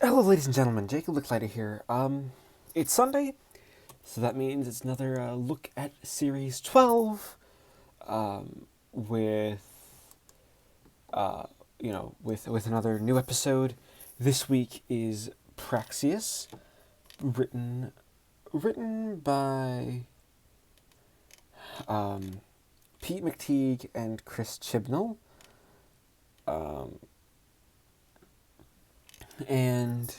Hello, ladies and gentlemen. Jacob Licklider here. It's Sunday, so that means it's another look at Series 12. With with another new episode. This week is Praxeus, written by Pete McTeague and Chris Chibnall. And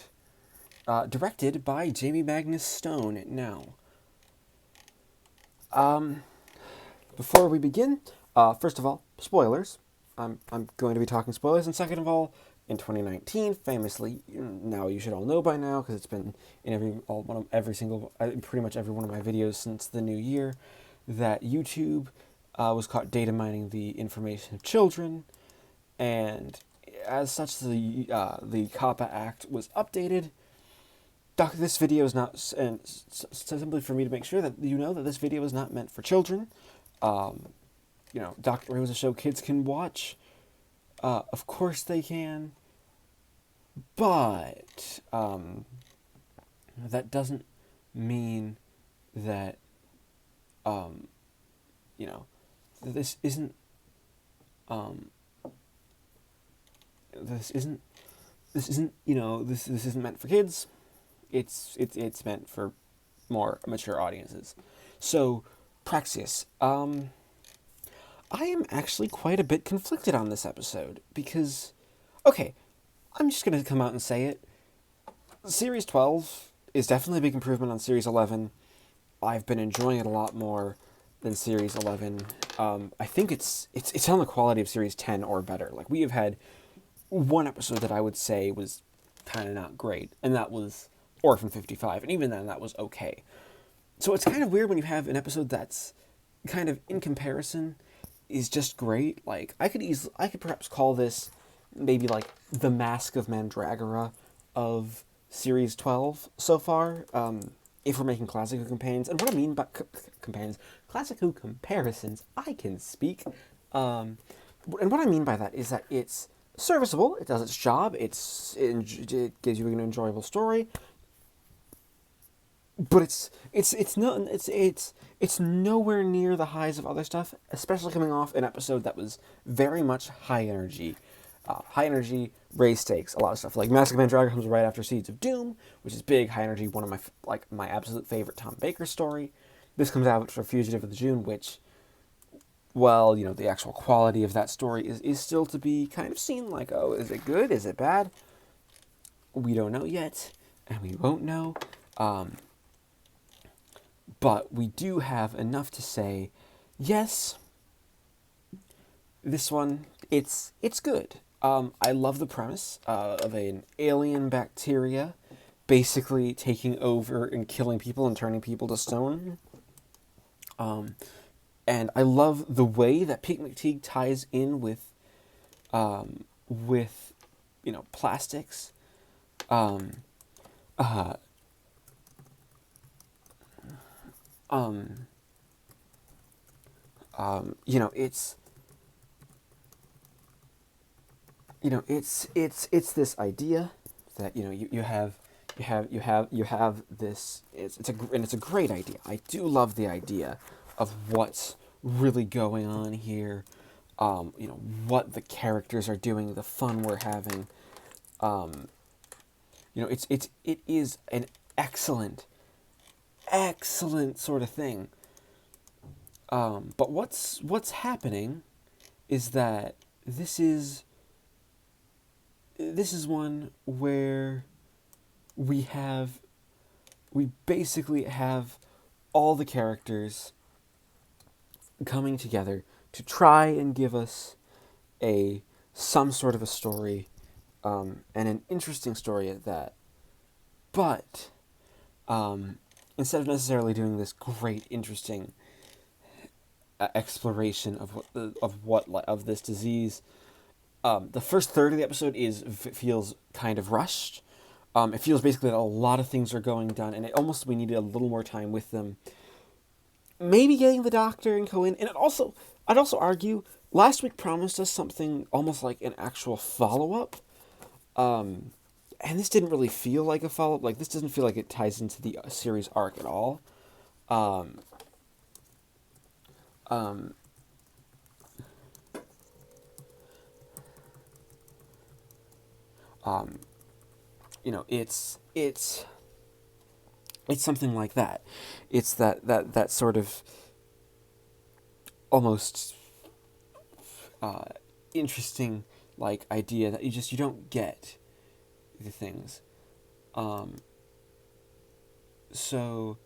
directed by Jamie Magnus Stone. Now, before we begin, first of all, spoilers. I'm going to be talking spoilers, and second of all, in 2019, famously, now you should all know by now because it's been in pretty much every one of my videos since the new year, that YouTube was caught data mining the information of children, and as such, the COPPA Act was updated. This video is not, and simply for me to make sure that you know that this video is not meant for children. Dr. Who is a show kids can watch. Of course they can. But that doesn't mean that this isn't this isn't meant for kids. It's meant for more mature audiences. So, Praxeus. I am actually quite a bit conflicted on this episode because, okay, I'm just gonna come out and say it. Series 12 is definitely a big improvement on Series 11. I've been enjoying it a lot more than Series 11. I think it's on the quality of Series 10 or better. Like, we have had one episode that I would say was kind of not great, and that was Orphan 55, and even then that was okay. So it's kind of weird when you have an episode that's kind of, in comparison, is just great. Like, I could perhaps call this maybe like the Mask of Mandragora of Series 12 so far, if we're making Classic Who companions. And what I mean by companions, Classic Who comparisons, I can speak. And what I mean by that is that it's serviceable. It does its job. It gives you an enjoyable story. But it's nowhere near the highs of other stuff, especially coming off an episode that was very much high energy, raise stakes, a lot of stuff. Like Mask of Mandragora comes right after Seeds of Doom, which is big, high energy, one of my absolute favorite Tom Baker story. This comes out for Fugitive of the June, which, well, the actual quality of that story is still to be kind of seen. Like, oh, is it good? Is it bad? We don't know yet, and we won't know. But we do have enough to say, yes, this one, it's good. I love the premise of an alien bacteria basically taking over and killing people and turning people to stone. And I love the way that Pete McTeague ties in with plastics. It's this idea that you have this. It's a great idea. I do love the idea of what's really going on here. What the characters are doing, the fun we're having. It is an excellent sort of thing. But what's happening is that this is one where we basically have all the characters coming together to try and give us some sort of a story, and an interesting story at that. But instead of necessarily doing this great, interesting exploration of this disease, the first third of the episode feels kind of rushed. It feels basically that a lot of things are going down, and we needed a little more time with them. Maybe getting the doctor and Cohen, and I'd also argue last week promised us something almost like an actual follow-up. and this didn't really feel like a follow-up. Like, this doesn't feel like it ties into the series arc at all. Um, um, um, it's something like that. It's that sort of almost uh, interesting like idea that you don't get the things. Um, so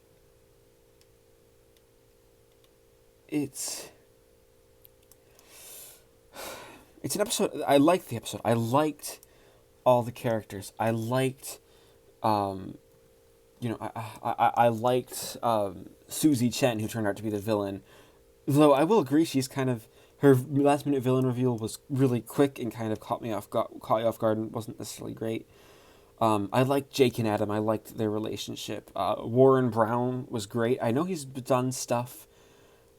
it's it's an episode. I liked the episode. I liked all the characters. I liked um, I liked Susie Chen, who turned out to be the villain. Though I will agree, she's kind of her last minute villain reveal was really quick and kind of caught you off guard and wasn't necessarily great. I liked Jake and Adam. I liked their relationship. Warren Brown was great. I know he's done stuff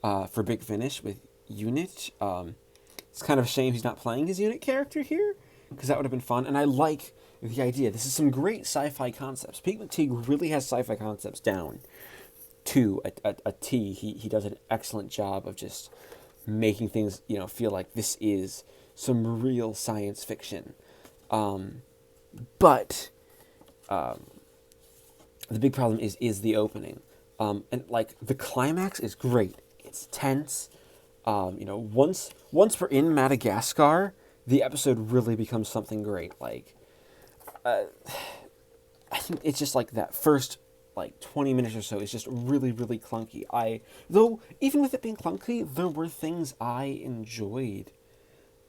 for Big Finish with Unit. It's kind of a shame he's not playing his Unit character here, because that would have been fun. And I like the idea. This is some great sci-fi concepts. Pete McTeague really has sci-fi concepts down to a T. He does an excellent job of just making things feel like this is some real science fiction. But the big problem is the opening, and like the climax is great. It's tense. Once we're in Madagascar, the episode really becomes something great. Like, I think it's just like that first like 20 minutes or so is just really, really clunky. Though even with it being clunky, there were things I enjoyed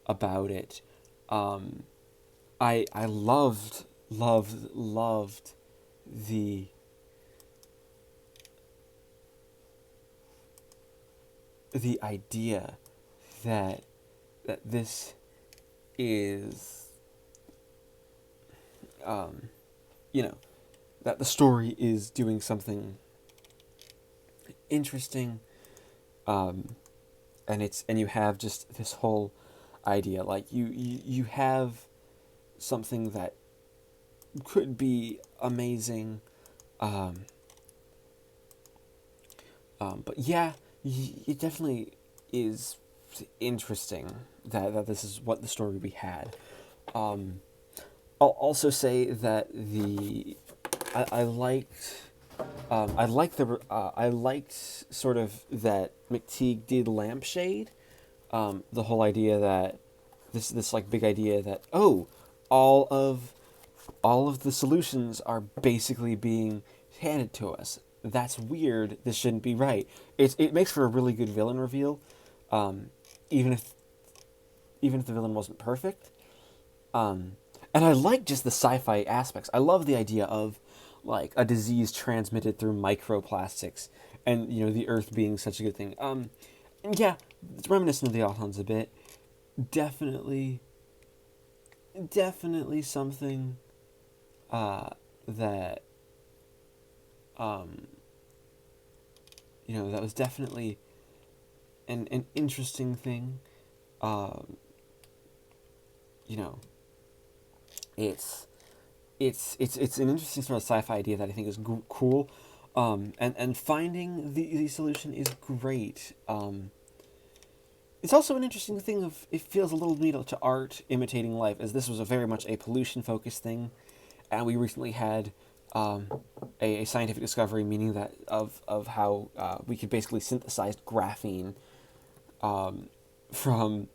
about it. I loved the idea that this is that the story is doing something interesting, and you have just this whole idea, like you have something that could be amazing, but yeah, it definitely is interesting that this is what the story we had. I'll also say that I liked I liked sort of that McTeague did Lampshade, the whole idea that this like big idea that all of the solutions are basically being handed to us. That's weird. This shouldn't be right. It makes for a really good villain reveal, even if the villain wasn't perfect. And I like just the sci-fi aspects. I love the idea of like a disease transmitted through microplastics, and the Earth being such a good thing. And yeah, it's reminiscent of the Autons a bit. Definitely something that that was definitely an interesting thing. It's an interesting sort of sci-fi idea that I think is cool, and finding the solution is great. It's also an interesting thing of it feels a little needle to art imitating life, as this was a very much a pollution focused thing, and we recently had a scientific discovery, meaning that of how we could basically synthesize graphene from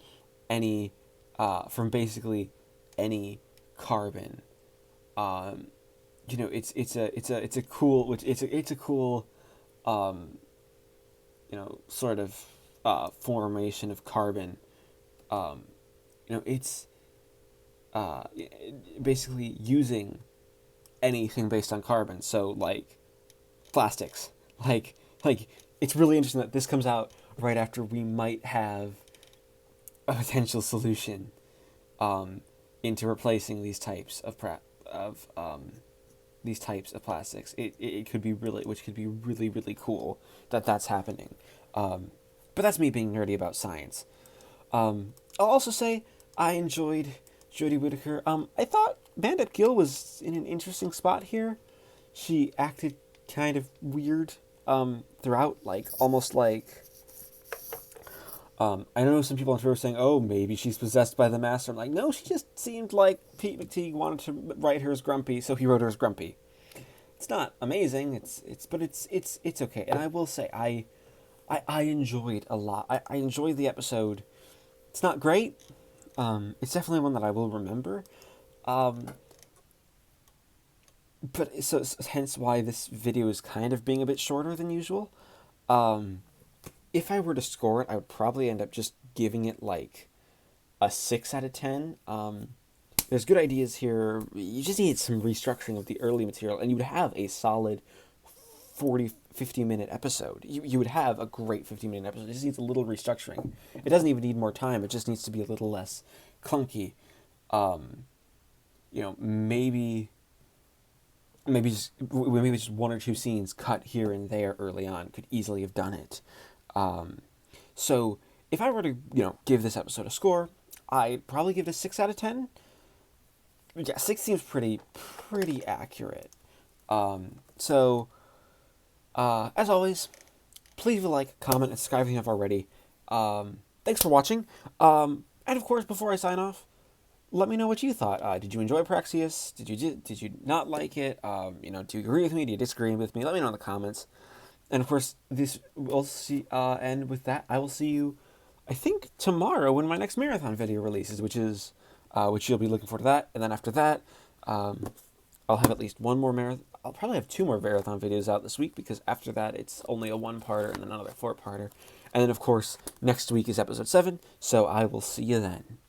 basically any carbon. It's a cool sort of formation of carbon. It's basically using anything based on carbon. So like plastics, like it's really interesting that this comes out right after we might have a potential solution into replacing these types of plastics. It could be really really cool that's happening. But that's me being nerdy about science. I'll also say I enjoyed Jodie Whittaker. I thought Bandit Gill was in an interesting spot here. She acted kind of weird throughout, like almost like I know some people on Twitter were saying, "Oh, maybe she's possessed by the Master." I'm like, no, she just seemed like Pete McTeague wanted to write her as Grumpy, so he wrote her as Grumpy. It's not amazing. It's okay. And I will say, I enjoyed a lot. I enjoyed the episode. It's not great. It's definitely one that I will remember. But so hence why this video is kind of being a bit shorter than usual. If I were to score it, I would probably end up just giving it like a 6 out of 10. There's good ideas here. You just need some restructuring of the early material, and you would have a solid 50-minute episode. You would have a great 50-minute episode. It just needs a little restructuring. It doesn't even need more time. It just needs to be a little less clunky. Maybe just one or two scenes cut here and there early on could easily have done it. So if I were to, give this episode a score, I'd probably give it a 6 out of 10. Yeah, 6 seems pretty accurate. So as always, please leave a like, comment, and subscribe if you haven't already. Thanks for watching. And of course, before I sign off, let me know what you thought. Did you enjoy Praxeus? Did you not like it? Do you agree with me? Do you disagree with me? Let me know in the comments. And of course, we'll see. And with that, I will see you, I think, tomorrow when my next marathon video releases, which you'll be looking forward to that. And then after that, I'll have at least one more marathon. I'll probably have 2 more marathon videos out this week, because after that, it's only a 1-parter and then another 4-parter. And then, of course, next week is episode 7. So I will see you then.